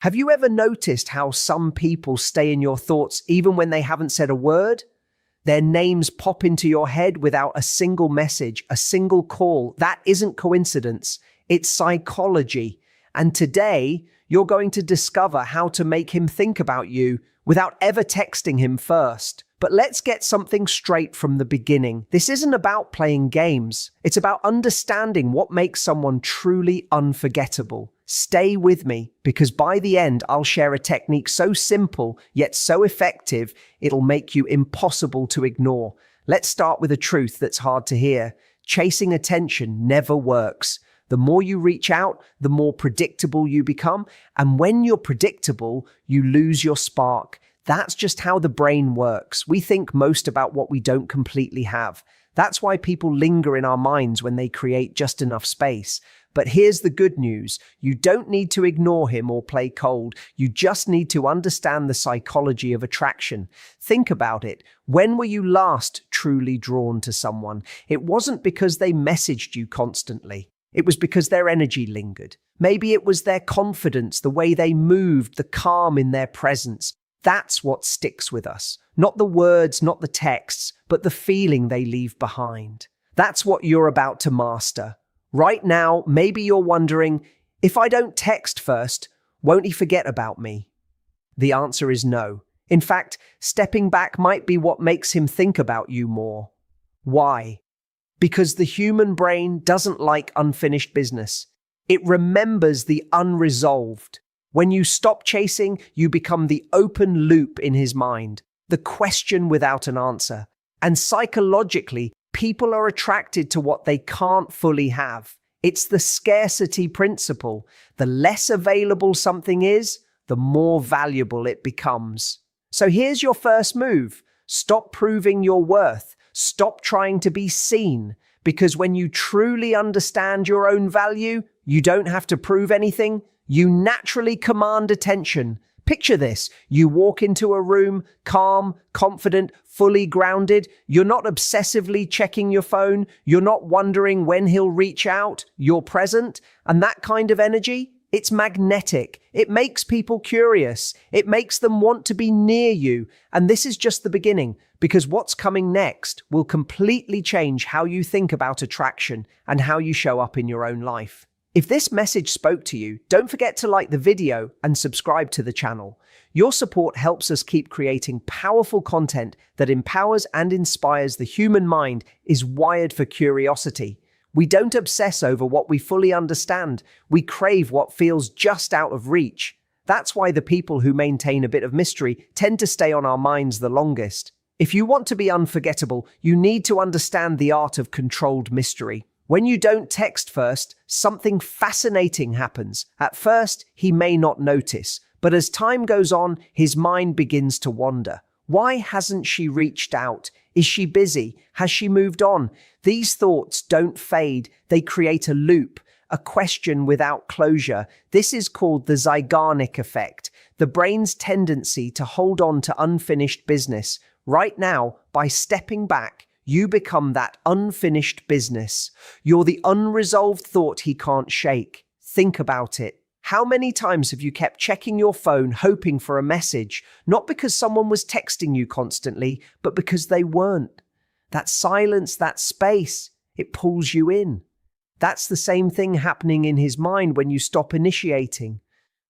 Have you ever noticed how some people stay in your thoughts even when they haven't said a word? Their names pop into your head without a single message, a single call. That isn't coincidence. It's psychology. And today, you're going to discover how to make him think about you without ever texting him first. But let's get something straight from the beginning. This isn't about playing games. It's about understanding what makes someone truly unforgettable. Stay with me, because by the end, I'll share a technique so simple, yet so effective, it'll make you impossible to ignore. Let's start with a truth that's hard to hear. Chasing attention never works. The more you reach out, the more predictable you become. And when you're predictable, you lose your spark. That's just how the brain works. We think most about what we don't completely have. That's why people linger in our minds when they create just enough space. But here's the good news. You don't need to ignore him or play cold. You just need to understand the psychology of attraction. Think about it. When were you last truly drawn to someone? It wasn't because they messaged you constantly. It was because their energy lingered. Maybe it was their confidence, the way they moved, the calm in their presence. That's what sticks with us. Not the words, not the texts, but the feeling they leave behind. That's what you're about to master. Right now, maybe you're wondering, if I don't text first, won't he forget about me? The answer is no. In fact, stepping back might be what makes him think about you more. Why? Because the human brain doesn't like unfinished business. It remembers the unresolved. When you stop chasing, you become the open loop in his mind, the question without an answer. And psychologically, people are attracted to what they can't fully have. It's the scarcity principle. The less available something is, the more valuable it becomes. So here's your first move. Stop proving your worth. Stop trying to be seen. Because when you truly understand your own value, you don't have to prove anything. You naturally command attention. Picture this. You walk into a room, calm, confident, fully grounded. You're not obsessively checking your phone. You're not wondering when he'll reach out. You're present. And that kind of energy, it's magnetic. It makes people curious. It makes them want to be near you. And this is just the beginning, because what's coming next will completely change how you think about attraction and how you show up in your own life. If this message spoke to you, don't forget to like the video and subscribe to the channel. Your support helps us keep creating powerful content that empowers and inspires. The human mind is wired for curiosity. We don't obsess over what we fully understand. We crave what feels just out of reach. That's why the people who maintain a bit of mystery tend to stay on our minds the longest. If you want to be unforgettable, you need to understand the art of controlled mystery. When you don't text first, something fascinating happens. At first, he may not notice, but as time goes on, his mind begins to wander. Why hasn't she reached out? Is she busy? Has she moved on? These thoughts don't fade. They create a loop, a question without closure. This is called the Zeigarnik effect, the brain's tendency to hold on to unfinished business. Right now, by stepping back, you become that unfinished business. You're the unresolved thought he can't shake. Think about it. How many times have you kept checking your phone hoping for a message, not because someone was texting you constantly, but because they weren't? That silence, that space, it pulls you in. That's the same thing happening in his mind when you stop initiating.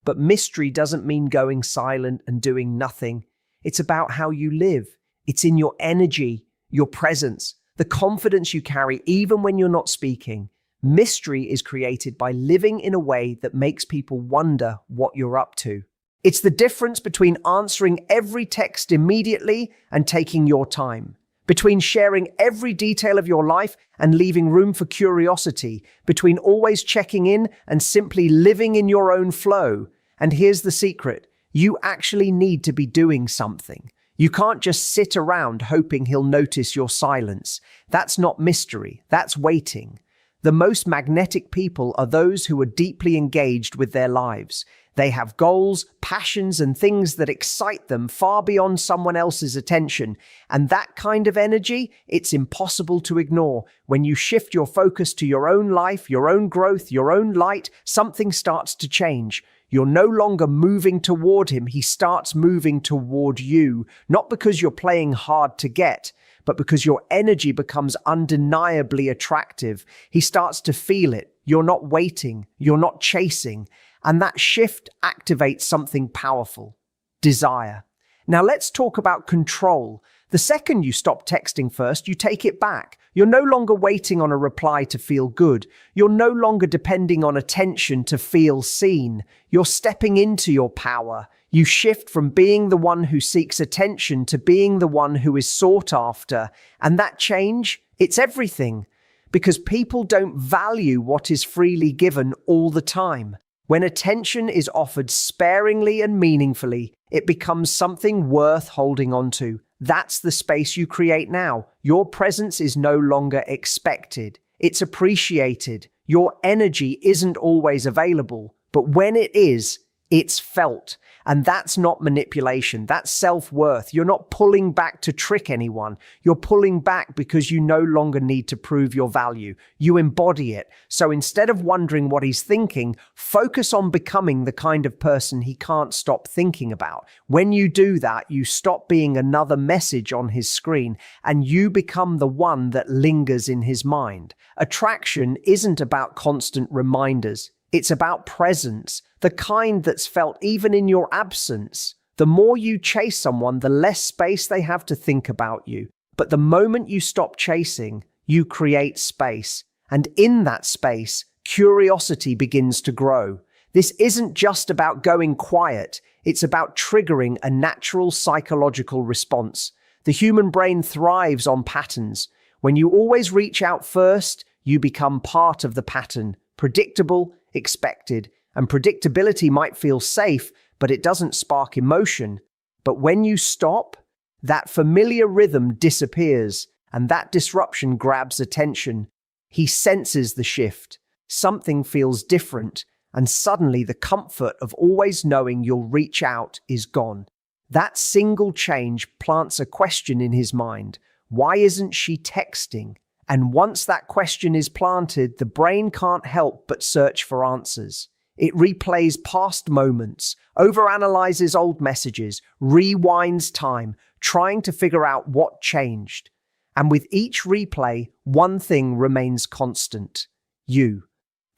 But mystery doesn't mean going silent and doing nothing. It's about how you live. It's in your energy, your presence, the confidence you carry even when you're not speaking. Mystery is created by living in a way that makes people wonder what you're up to. It's the difference between answering every text immediately and taking your time, between sharing every detail of your life and leaving room for curiosity, between always checking in and simply living in your own flow. And here's the secret. You actually need to be doing something. You can't just sit around hoping he'll notice your silence. That's not mystery. That's waiting. The most magnetic people are those who are deeply engaged with their lives. They have goals, passions, and things that excite them far beyond someone else's attention. And that kind of energy, it's impossible to ignore. When you shift your focus to your own life, your own growth, your own light, something starts to change. You're no longer moving toward him. He starts moving toward you, not because you're playing hard to get, but because your energy becomes undeniably attractive. He starts to feel it. You're not waiting. You're not chasing. And that shift activates something powerful: desire. Now let's talk about control. The second you stop texting first, you take it back. You're no longer waiting on a reply to feel good. You're no longer depending on attention to feel seen. You're stepping into your power. You shift from being the one who seeks attention to being the one who is sought after. And that change, it's everything. Because people don't value what is freely given all the time. When attention is offered sparingly and meaningfully, it becomes something worth holding on to. That's the space you create now. Your presence is no longer expected. It's appreciated. Your energy isn't always available, but when it is, it's felt. And that's not manipulation. That's self-worth. You're not pulling back to trick anyone. You're pulling back because you no longer need to prove your value. You embody it. So instead of wondering what he's thinking, focus on becoming the kind of person he can't stop thinking about. When you do that, you stop being another message on his screen and you become the one that lingers in his mind. Attraction isn't about constant reminders. It's about presence, the kind that's felt even in your absence. The more you chase someone, the less space they have to think about you. But the moment you stop chasing, you create space. And in that space, curiosity begins to grow. This isn't just about going quiet. It's about triggering a natural psychological response. The human brain thrives on patterns. When you always reach out first, you become part of the pattern. Predictable, expected, and predictability might feel safe, but it doesn't spark emotion. But when you stop, that familiar rhythm disappears, and that disruption grabs attention. He senses the shift. Something feels different, and suddenly the comfort of always knowing you'll reach out is gone. That single change plants a question in his mind. Why isn't she texting? And once that question is planted, the brain can't help but search for answers. It replays past moments, overanalyzes old messages, rewinds time, trying to figure out what changed. And with each replay, one thing remains constant: you.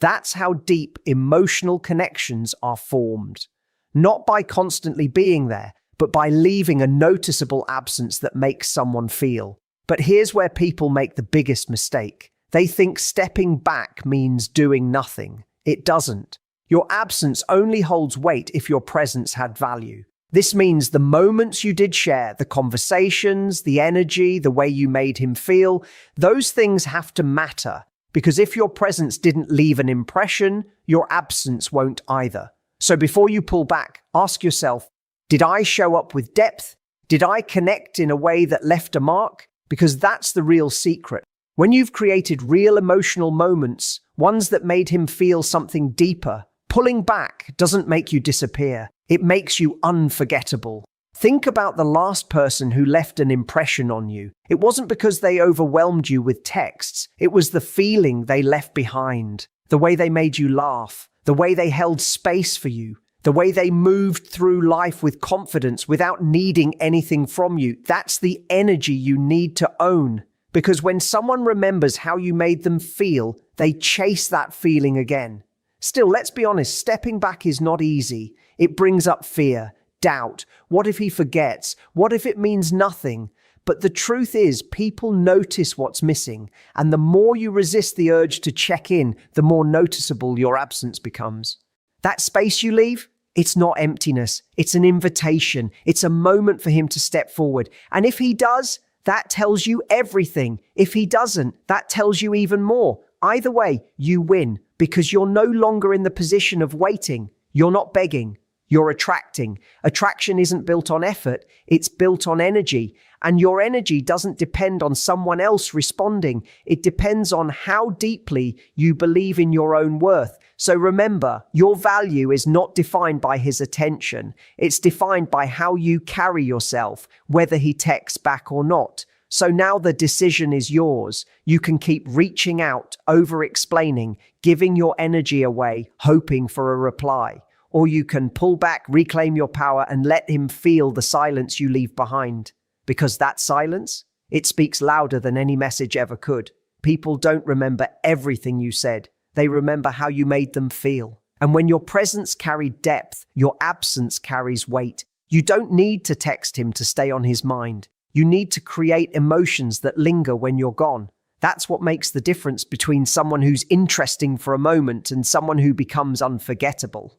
That's how deep emotional connections are formed. Not by constantly being there, but by leaving a noticeable absence that makes someone feel. But here's where people make the biggest mistake. They think stepping back means doing nothing. It doesn't. Your absence only holds weight if your presence had value. This means the moments you did share, the conversations, the energy, the way you made him feel, those things have to matter. Because if your presence didn't leave an impression, your absence won't either. So before you pull back, ask yourself, did I show up with depth? Did I connect in a way that left a mark? Because that's the real secret. When you've created real emotional moments, ones that made him feel something deeper, pulling back doesn't make you disappear. It makes you unforgettable. Think about the last person who left an impression on you. It wasn't because they overwhelmed you with texts. It was the feeling they left behind, the way they made you laugh, the way they held space for you, the way they moved through life with confidence without needing anything from you. That's the energy you need to own. Because when someone remembers how you made them feel, they chase that feeling again. Still, let's be honest, stepping back is not easy. It brings up fear, doubt. What if he forgets? What if it means nothing? But the truth is, people notice what's missing. And the more you resist the urge to check in, the more noticeable your absence becomes. That space you leave, it's not emptiness. It's an invitation. It's a moment for him to step forward. And if he does, that tells you everything. If he doesn't, that tells you even more. Either way, you win because you're no longer in the position of waiting. You're not begging. You're attracting. Attraction isn't built on effort. It's built on energy. And your energy doesn't depend on someone else responding. It depends on how deeply you believe in your own worth. So remember, your value is not defined by his attention. It's defined by how you carry yourself, whether he texts back or not. So now the decision is yours. You can keep reaching out, over-explaining, giving your energy away, hoping for a reply. or you can pull back, reclaim your power, and let him feel the silence you leave behind. Because that silence, it speaks louder than any message ever could. People don't remember everything you said. They remember how you made them feel. And when your presence carried depth, your absence carries weight. You don't need to text him to stay on his mind. You need to create emotions that linger when you're gone. That's what makes the difference between someone who's interesting for a moment and someone who becomes unforgettable.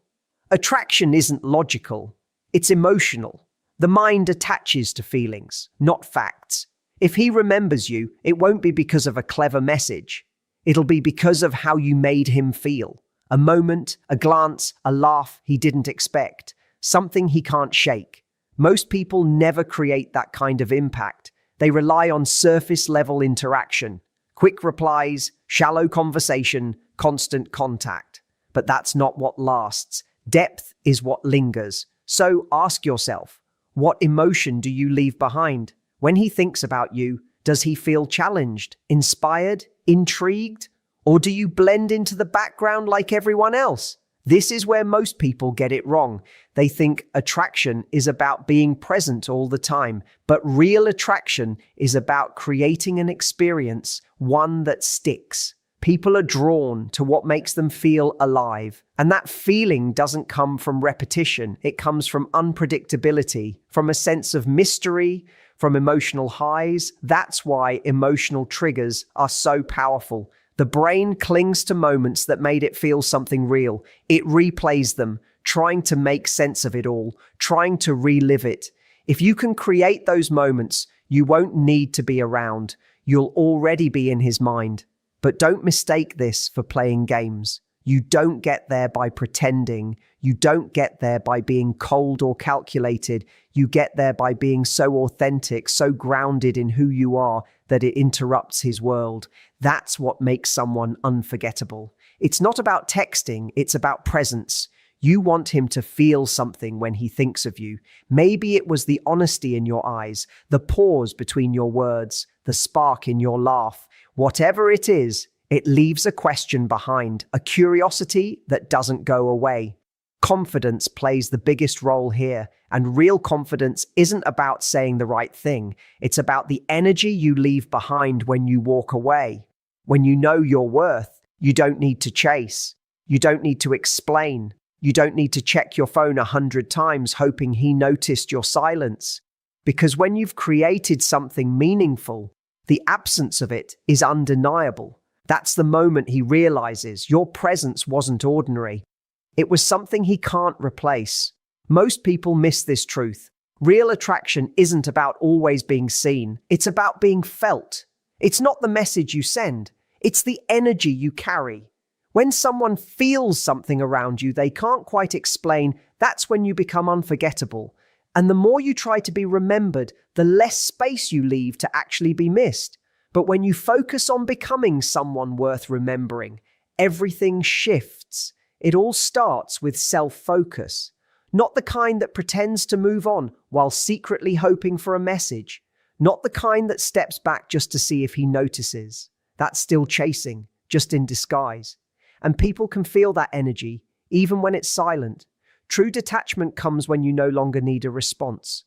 Attraction isn't logical. It's emotional. The mind attaches to feelings, not facts. If he remembers you, it won't be because of a clever message. It'll be because of how you made him feel. A moment, a glance, a laugh he didn't expect. Something he can't shake. Most people never create that kind of impact. They rely on surface-level interaction. Quick replies, shallow conversation, constant contact. But that's not what lasts. Depth is what lingers. So ask yourself, what emotion do you leave behind? When he thinks about you, does he feel challenged, inspired, intrigued? Or do you blend into the background like everyone else? This is where most people get it wrong. They think attraction is about being present all the time, but real attraction is about creating an experience, one that sticks. People are drawn to what makes them feel alive, and that feeling doesn't come from repetition. It comes from unpredictability, from a sense of mystery, from emotional highs. That's why emotional triggers are so powerful. The brain clings to moments that made it feel something real. It replays them, trying to make sense of it all, trying to relive it. If you can create those moments, you won't need to be around. You'll already be in his mind. But don't mistake this for playing games. You don't get there by pretending. You don't get there by being cold or calculated. You get there by being so authentic, so grounded in who you are that it interrupts his world. That's what makes someone unforgettable. It's not about texting, it's about presence. You want him to feel something when he thinks of you. Maybe it was the honesty in your eyes, the pause between your words, the spark in your laugh. Whatever it is, it leaves a question behind, a curiosity that doesn't go away. Confidence plays the biggest role here, and real confidence isn't about saying the right thing. It's about the energy you leave behind when you walk away. When you know your worth, you don't need to chase. You don't need to explain. You don't need to check your phone 100 times hoping he noticed your silence. Because when you've created something meaningful, the absence of it is undeniable. That's the moment he realizes your presence wasn't ordinary. It was something he can't replace. Most people miss this truth. Real attraction isn't about always being seen. It's about being felt. It's not the message you send. It's the energy you carry. When someone feels something around you they can't quite explain, that's when you become unforgettable. And the more you try to be remembered, the less space you leave to actually be missed. But when you focus on becoming someone worth remembering, everything shifts. It all starts with self-focus. Not the kind that pretends to move on while secretly hoping for a message. Not the kind that steps back just to see if he notices. That's still chasing, just in disguise. And people can feel that energy, even when it's silent. True detachment comes when you no longer need a response.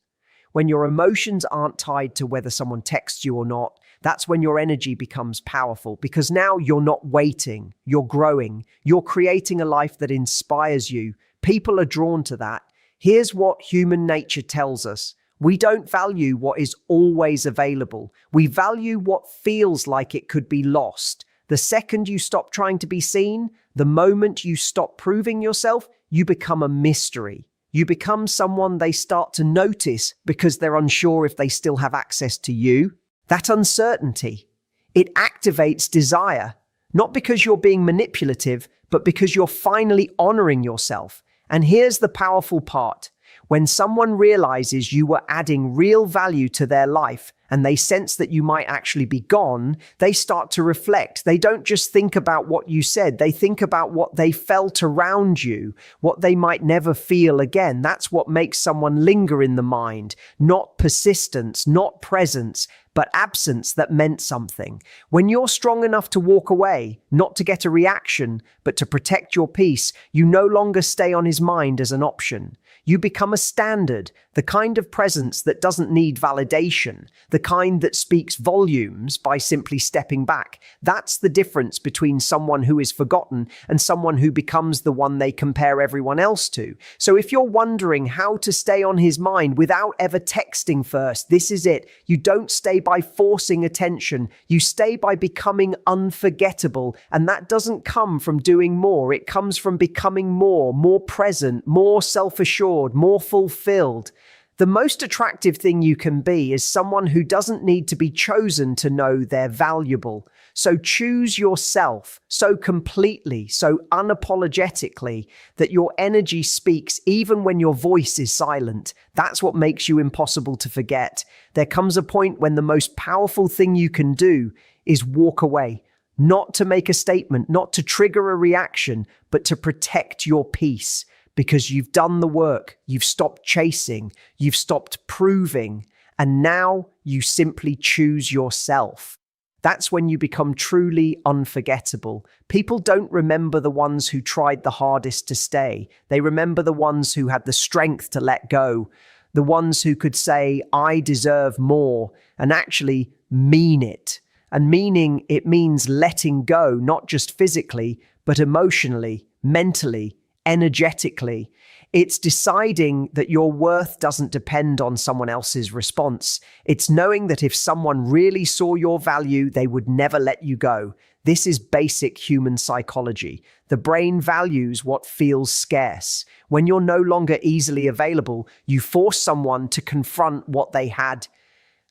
When your emotions aren't tied to whether someone texts you or not, that's when your energy becomes powerful, because now you're not waiting, you're growing, you're creating a life that inspires you. People are drawn to that. Here's what human nature tells us. We don't value what is always available. We value what feels like it could be lost. The second you stop trying to be seen, the moment you stop proving yourself, you become a mystery. You become someone they start to notice because they're unsure if they still have access to you. That uncertainty, it activates desire, not because you're being manipulative, but because you're finally honoring yourself. And here's the powerful part. When someone realizes you were adding real value to their life and they sense that you might actually be gone, they start to reflect. They don't just think about what you said. They think about what they felt around you, what they might never feel again. That's what makes someone linger in the mind, not persistence, not presence, but absence that meant something. When you're strong enough to walk away, not to get a reaction, but to protect your peace, you no longer stay on his mind as an option. You become a standard, the kind of presence that doesn't need validation, the kind that speaks volumes by simply stepping back. That's the difference between someone who is forgotten and someone who becomes the one they compare everyone else to. So if you're wondering how to stay on his mind without ever texting first, this is it. You don't stay by forcing attention. You stay by becoming unforgettable. And that doesn't come from doing more. It comes from becoming more present, more self-assured, more fulfilled. The most attractive thing you can be is someone who doesn't need to be chosen to know they're valuable. So choose yourself so completely, so unapologetically that your energy speaks even when your voice is silent. That's what makes you impossible to forget. There comes a point when the most powerful thing you can do is walk away. Not to make a statement, not to trigger a reaction, but to protect your peace. Because you've done the work, you've stopped chasing, you've stopped proving, and now you simply choose yourself. That's when you become truly unforgettable. People don't remember the ones who tried the hardest to stay. They remember the ones who had the strength to let go, the ones who could say, I deserve more, and actually mean it. And meaning, it means letting go, not just physically, but emotionally, mentally, energetically. It's deciding that your worth doesn't depend on someone else's response. It's knowing that if someone really saw your value, they would never let you go. This is basic human psychology. The brain values what feels scarce. When you're no longer easily available, you force someone to confront what they had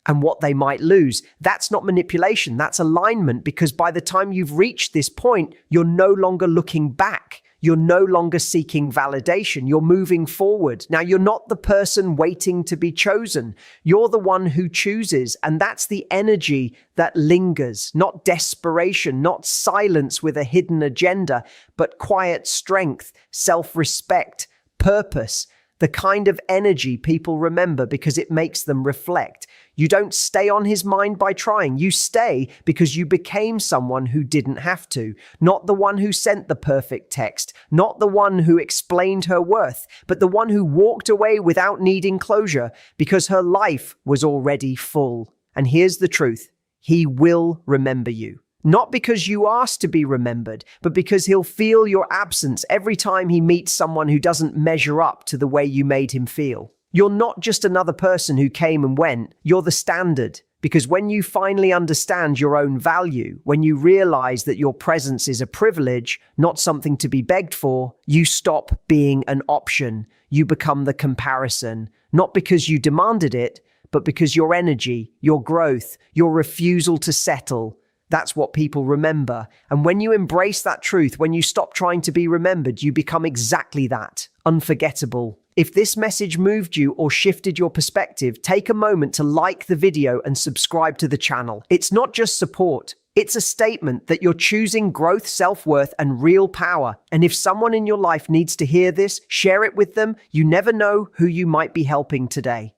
and what they might lose. That's not manipulation, that's alignment, because by the time you've reached this point, you're no longer looking back. You're no longer seeking validation. You're moving forward. Now, you're not the person waiting to be chosen. You're the one who chooses. And that's the energy that lingers, not desperation, not silence with a hidden agenda, but quiet strength, self-respect, purpose, the kind of energy people remember because it makes them reflect. You don't stay on his mind by trying. You stay because you became someone who didn't have to. Not the one who sent the perfect text, not the one who explained her worth, but the one who walked away without needing closure because her life was already full. And here's the truth. He will remember you. Not because you asked to be remembered, but because he'll feel your absence every time he meets someone who doesn't measure up to the way you made him feel. You're not just another person who came and went. You're the standard. Because when you finally understand your own value, when you realize that your presence is a privilege, not something to be begged for, you stop being an option. You become the comparison, not because you demanded it, but because your energy, your growth, your refusal to settle, that's what people remember. And when you embrace that truth, when you stop trying to be remembered, you become exactly that, unforgettable. If this message moved you or shifted your perspective, take a moment to like the video and subscribe to the channel. It's not just support. It's a statement that you're choosing growth, self-worth, and real power. And if someone in your life needs to hear this, share it with them. You never know who you might be helping today.